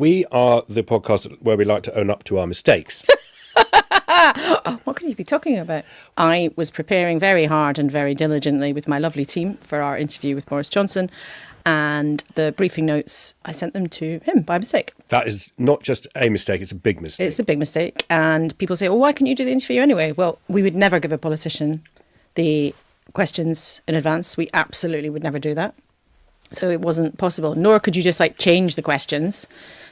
We are the podcast where we like to own up to our mistakes. What can you be talking about? I was preparing very hard and very diligently with my lovely team for our interview with Boris Johnson, and the briefing notes, I sent them to him by mistake. That is not just a mistake, it's a big mistake. It's a big mistake. And people say, well, why can't you do the interview anyway? Well, we would never give a politician the questions in advance. We absolutely would never do that. So it wasn't possible. Nor could you just change the questions,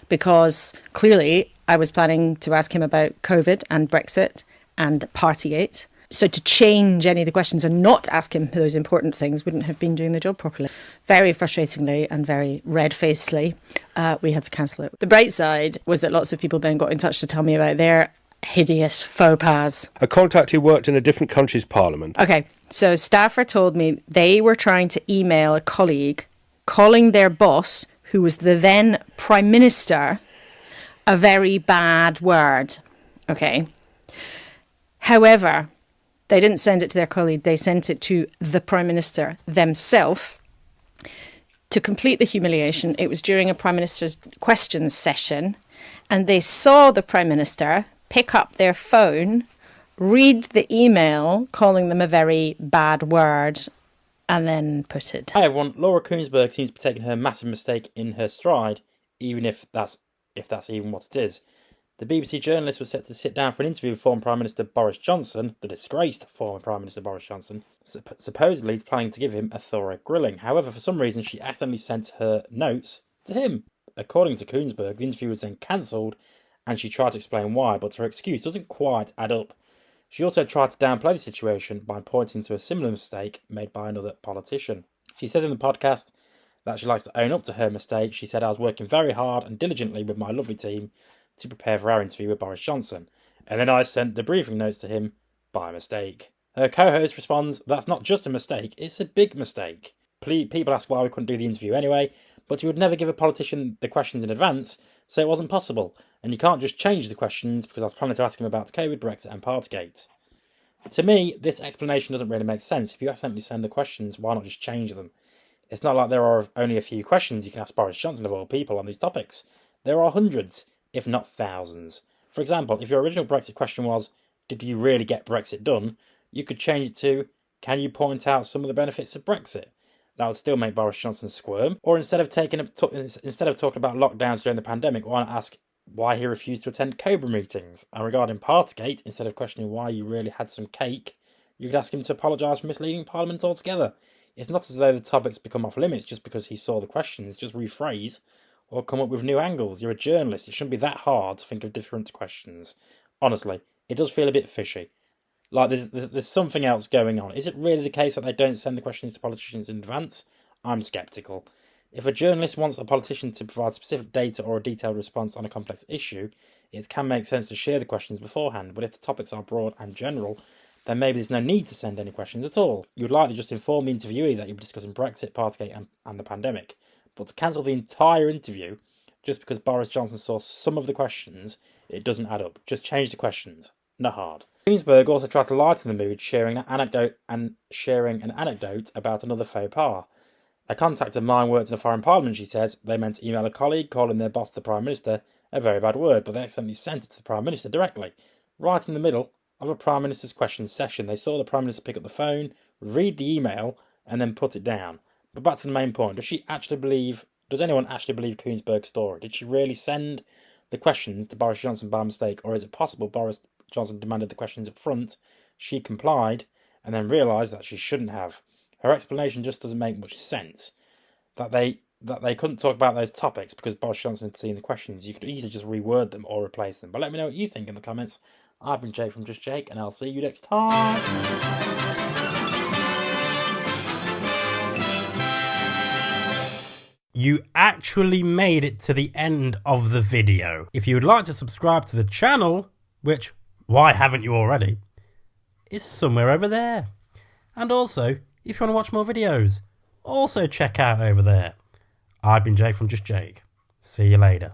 because clearly I was planning to ask him about COVID and Brexit and Partygate. So to change any of the questions and not ask him those important things wouldn't have been doing the job properly. Very frustratingly and very red-facedly, we had to cancel it. The bright side was that lots of people then got in touch to tell me about their hideous faux pas. A contact who worked in a different country's parliament. Okay, so a staffer told me they were trying to email a colleague calling their boss, who was the then Prime Minister, a very bad word. Okay. However, they didn't send it to their colleague, they sent it to the Prime Minister themselves. To complete the humiliation, it was during a Prime Minister's questions session, and they saw the Prime Minister pick up their phone, read the email calling them a very bad word, and then put it. Hi everyone, Laura Kuenssberg seems to be taking her massive mistake in her stride, even if that's even what it is. The BBC journalist was set to sit down for an interview with former Prime Minister Boris Johnson, the disgraced former Prime Minister Boris Johnson. Supposedly he's planning to give him a thorough grilling. However, for some reason she accidentally sent her notes to him. According to Kuenssberg, the interview was then cancelled and she tried to explain why, but her excuse doesn't quite add up. She also tried to downplay the situation by pointing to a similar mistake made by another politician. She says in the podcast that she likes to own up to her mistake. She said, I was working very hard and diligently with my lovely team to prepare for our interview with Boris Johnson, and then I sent the briefing notes to him by mistake. Her co-host responds, that's not just a mistake, it's a big mistake. People ask why we couldn't do the interview anyway, but you would never give a politician the questions in advance, so it wasn't possible. And you can't just change the questions because I was planning to ask him about COVID, Brexit and Partygate. To me, this explanation doesn't really make sense. If you accidentally send the questions, why not just change them? It's not like there are only a few questions you can ask Boris Johnson of all people on these topics. There are hundreds, if not thousands. For example, if your original Brexit question was, did you really get Brexit done? You could change it to, can you point out some of the benefits of Brexit? That would still make Boris Johnson squirm. Or instead of talking about lockdowns during the pandemic, why not ask why he refused to attend Cobra meetings? And regarding Partygate, instead of questioning why you really had some cake, you could ask him to apologise for misleading Parliament altogether. It's not as though the topics become off limits just because he saw the questions. Just rephrase or come up with new angles. You're a journalist. It shouldn't be that hard to think of different questions. Honestly, it does feel a bit fishy. Like there's something else going on. Is it really the case that they don't send the questions to politicians in advance? I'm sceptical. If a journalist wants a politician to provide specific data or a detailed response on a complex issue, it can make sense to share the questions beforehand. But if the topics are broad and general, then maybe there's no need to send any questions at all. You would likely just inform the interviewee that you'll be discussing Brexit, Partygate and the pandemic. But to cancel the entire interview just because Boris Johnson saw some of the questions, it doesn't add up. Just change the questions. Not hard. Kuenssberg also tried to lighten the mood, sharing an anecdote about another faux pas. A contact of mine worked in a foreign parliament, she says. They meant to email a colleague calling their boss, the Prime Minister, a very bad word, but they accidentally sent it to the Prime Minister directly. Right in the middle of a Prime Minister's questions session, they saw the Prime Minister pick up the phone, read the email, and then put it down. But back to the main point, does anyone actually believe Kuenssberg's story? Did she really send the questions to Boris Johnson by mistake, or is it possible Boris Johnson demanded the questions up front, she complied, and then realised that she shouldn't have? Her explanation just doesn't make much sense. That they couldn't talk about those topics because Boris Johnson had seen the questions. You could easily just reword them or replace them. But let me know what you think in the comments. I've been Jake from Just Jake, and I'll see you next time. You actually made it to the end of the video. If you would like to subscribe to the channel, which, why haven't you already, is somewhere over there. And also, if you want to watch more videos, also check out over there. I've been Jake from Just Jake. See you later.